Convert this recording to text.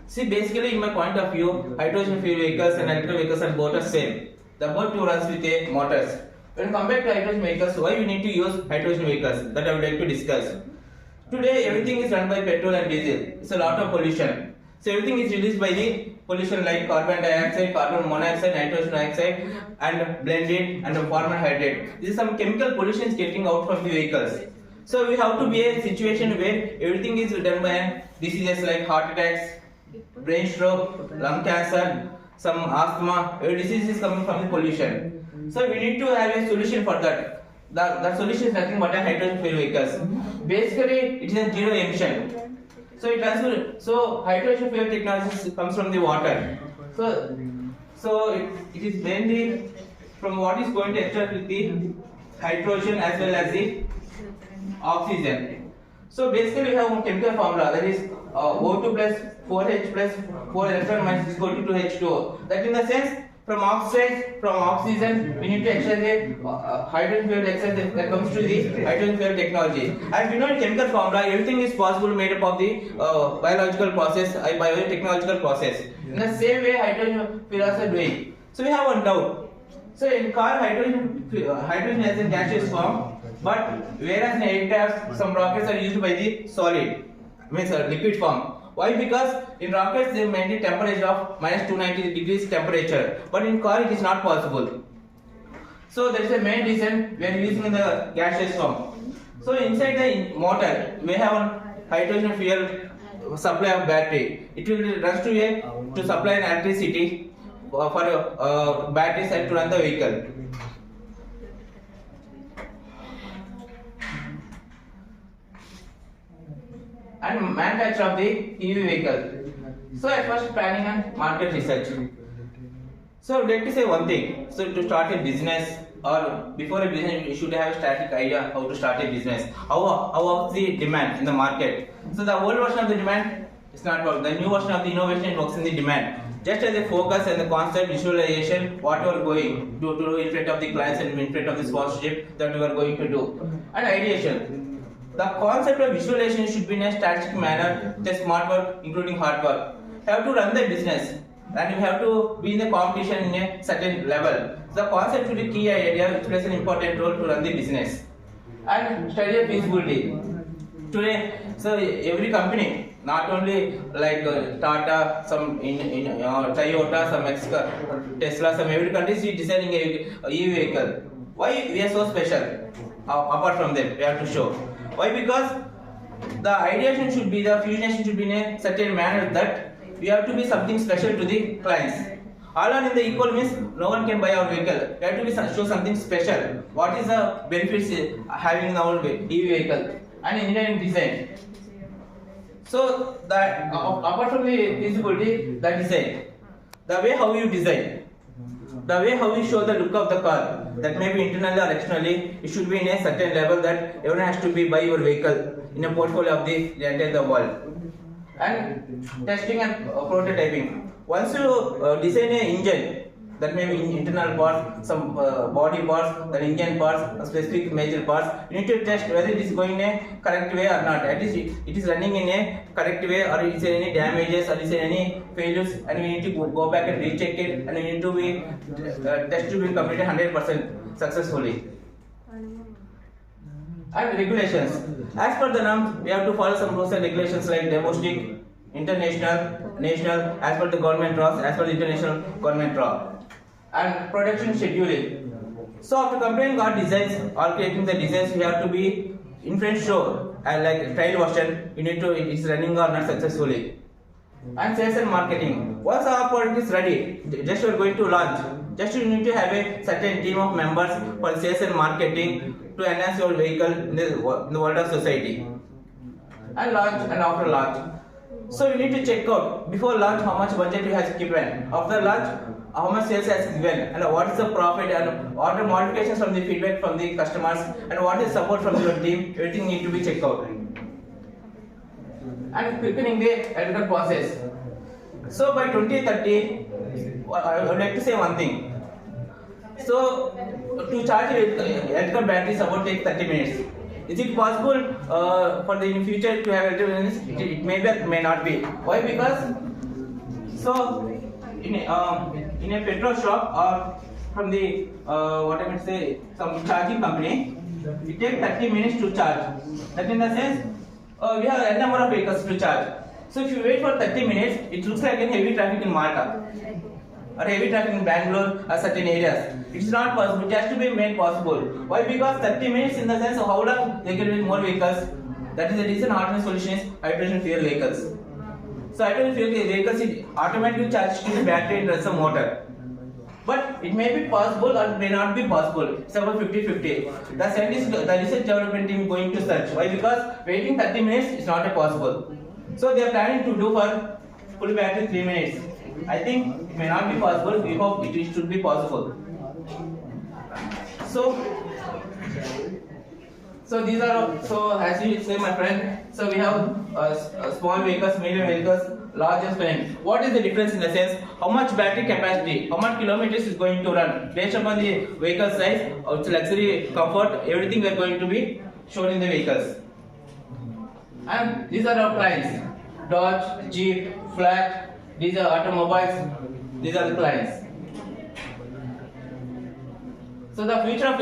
See, basically, in my point of view, hydrogen fuel vehicles and electric vehicles are both the same. The both two runs with a motors. When compared to hydrogen vehicles, why we need to use hydrogen vehicles? That I would like to discuss. Today, everything is run by petrol and diesel. It's a lot of pollution. So everything is released by the pollution like carbon dioxide, carbon monoxide, nitrogen dioxide, and blended and formaldehyde. This is some chemical pollution is getting out from the vehicles. So we have to be a situation where everything is done by diseases like heart attacks, brain stroke, lung cancer, some asthma. Every disease is coming from the pollution. So we need to have a solution for that. The solution is nothing but a hydrogen fuel vehicles. Basically, it is a zero emission. So hydrogen fuel technology comes from the water. So it is mainly from what is going to extract with the hydrogen as well as the oxygen. So basically we have one chemical formula, that is O2 plus 4H plus 4 electron minus equal to 2H2O. That in the sense from oxygen we need to exchange the hydrogen fuel exchange that comes to the hydrogen fuel technology. As we know in chemical formula, everything is possible made up of the biological process, biotechnological process. In the same way hydrogen fuel is doing. So we have one doubt. So in car hydrogen is in gaseous form, but whereas in aircraft some rockets are used by the solid, means liquid form. Why? Because in rockets they maintain temperature of minus 290 degrees temperature, but in car it is not possible. So that is the main reason we are using the gaseous form. So inside the motor we have one hydrogen fuel supply of battery. It will run to supply an electricity for batteries and to run the vehicle. And manufacture of the EV vehicle. So at first planning and market research. So I would like to say one thing. So to start a business or before a business you should have a static idea how to start a business. How the demand in the market. So the old version of the demand is not working. The new version of the innovation works in the demand. Just as a focus and the concept visualization, what you are going to do in front of the clients and in front of the sponsorship that you are going to do. And ideation. The concept of visualization should be in a static manner, the smart work including hard work. You have to run the business and you have to be in the competition in a certain level. The concept should be key idea which plays an important role to run the business. And study of feasibility. Today, so every company, not only like Tata, some Toyota, some Tesla, some every country is designing a EV vehicle. Why we are so special? Apart from them, we have to show. Why? Because the ideation should be, the fusion should be in a certain manner that we have to be something special to the clients. All are in the equal means no one can buy our vehicle. We have to be show something special. What is the benefits having our EV vehicle and engineering design? So that apart from the feasibility, the design, the way how you design, the way how you show the look of the car, that may be internally or externally, it should be in a certain level that everyone has to be buy your vehicle in a portfolio of the entire world. And testing and prototyping. Once you design an engine, that may be internal parts, some body parts, the engine parts, specific major parts, you need to test whether it is going in a correct way or not. At least it is running in a correct way, or is there any damages, or is there any failures, and we need to go back and recheck it, and we need to be test to be completed 100% successfully. And regulations. As per the norms, we have to follow some rules and regulations like domestic, international, national, as per the government laws, as per the international government law. And production scheduling. So after comparing our designs or creating the designs, we have to be in front show and like trial version. You need to it is running or not successfully. And sales and marketing. Once our product is ready, just you are going to launch. Just you need to have a certain team of members for sales and marketing to enhance your vehicle in the world of society. And launch and after launch. So you need to check out before launch how much budget you have given. After launch, how much sales has given, and what is the profit, and what are modifications from the feedback from the customers, and what is support from your team. Everything need to be checked out. And quickening the electrical process. So by 2030, I would like to say one thing. So to charge electrical batteries about take 30 minutes. Is it possible for the in future to have electrical batteries? It may be, may not be. Why? Because So in a petrol shop or from the what I would say some charging company, it takes 30 minutes to charge. That in the sense we have a number of vehicles to charge. So if you wait for 30 minutes, it looks like a heavy traffic in Malta or heavy traffic in Bangalore or certain areas. It's not possible. It has to be made possible. Why? Because 30 minutes in the sense of how long they can build more vehicles. That is the reason alternate solution is hydrogen fuel vehicles. So hydrogen fuel vehicles is automatically charged to the battery and runs a motor. But it may be possible or it may not be possible. It's about 50-50. The scientists, the research development team going to search. Why? Because waiting 30 minutes is not a possible. So they are planning to do for full battery 3 minutes. I think it may not be possible. We hope it should be possible. So these are, so as you say, my friend, so we have small vehicles, medium vehicles, larger plane. What is the difference in the sense? How much battery capacity, how much kilometers is going to run based upon the vehicle size, its luxury, comfort, everything we are going to be shown in the vehicles. And these are our clients: Dodge, Jeep, Flat. These are automobiles. These are the clients. So the future of